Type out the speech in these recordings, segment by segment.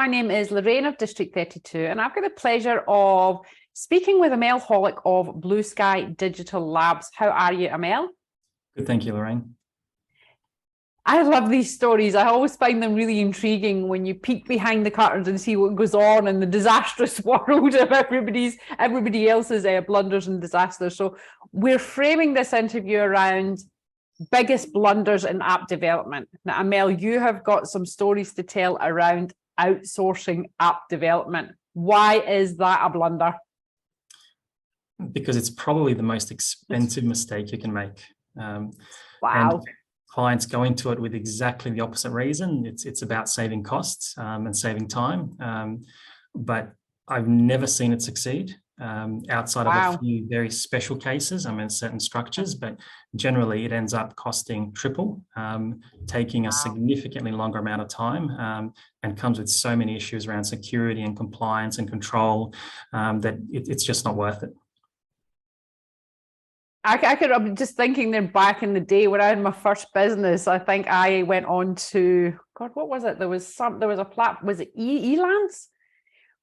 my name is Lorraine of District 32, and I've got the pleasure of speaking with Amel Holic of BlueSky Digital Labs. How are you, Amel? Good, thank you, Lorraine. I love these stories. I always find them really intriguing when you peek behind the curtains and see what goes on in the disastrous world of everybody else's blunders and disasters. So we're framing this interview around biggest blunders in app development. Now, Amel, you have got some stories to tell around outsourcing app development. Why is that a blunder? Because it's probably the most expensive mistake you can make. Wow. And clients go into it with exactly the opposite reason. It's about saving costs and saving time. But I've never seen it succeed outside of a few very special cases. I mean, certain structures, but generally it ends up costing triple, taking a significantly longer amount of time, and comes with so many issues around security and compliance and control that it's just not worth it. I'm just thinking there back in the day when I had my first business, I think I went on to, God, what was it? There was a platform, was it Elance?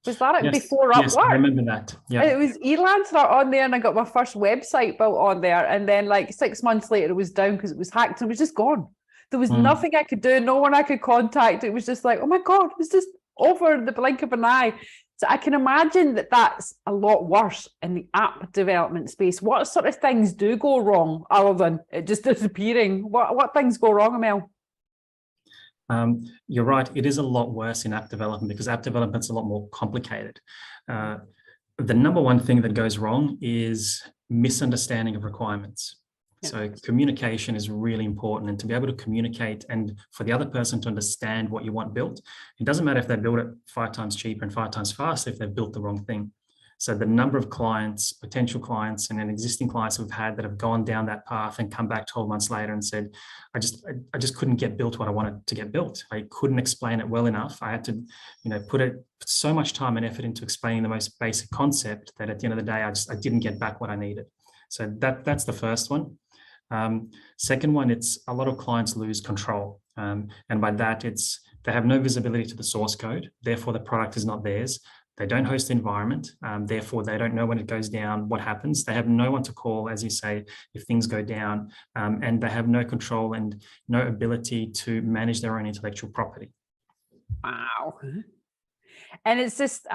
Was that it before Upwork? Yes, I remember that. Yeah. It was Elance on there, and I got my first website built on there. And then like 6 months later, it was down because it was hacked and it was just gone. There was nothing I could do, no one I could contact. It was just like, oh my God, it was just over the blink of an eye. So I can imagine that that's a lot worse in the app development space. What sort of things do go wrong other than it just disappearing? What things go wrong, Amel? You're right. It is a lot worse in app development because app development's a lot more complicated. The number one thing that goes wrong is misunderstanding of requirements. So communication is really important, and to be able to communicate and for the other person to understand what you want built. It doesn't matter if they build it 5 times cheaper and 5 times faster if they've built the wrong thing. So the number of clients, potential clients and existing clients we've had that have gone down that path and come back 12 months later and said, I just couldn't get built what I wanted to get built. I couldn't explain it well enough. I had to, put so much time and effort into explaining the most basic concept that at the end of the day, I didn't get back what I needed. So that's the first one. Second one, it's a lot of clients lose control. And by that, it's they have no visibility to the source code. Therefore, the product is not theirs. They don't host the environment. Therefore, they don't know when it goes down, what happens. They have no one to call, as you say, if things go down. And they have no control and no ability to manage their own intellectual property. Wow. And it's just...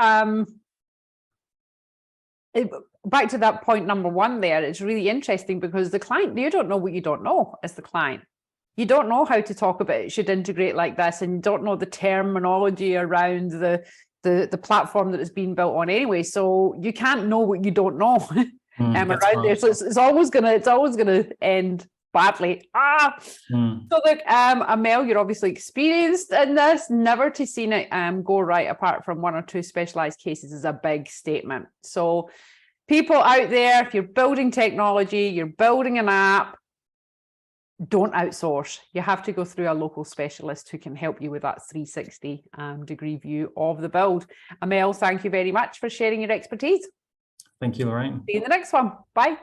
back to that point number one there, it's really interesting because the client, you don't know what you don't know as the client. You don't know how to talk about it should integrate like this, and you don't know the terminology around the platform that it's being built on anyway. So you can't know what you don't know around there. So it's always gonna end badly. So look, Amel, you're obviously experienced in this. Never to seen it go right apart from 1 or 2 specialized cases is a big statement. So people out there, if you're building technology, you're building an app, don't outsource. You have to go through a local specialist who can help you with that 360 degree view of the build. Amel, thank you very much for sharing your expertise. Thank you, Lorraine. See you in the next one. Bye.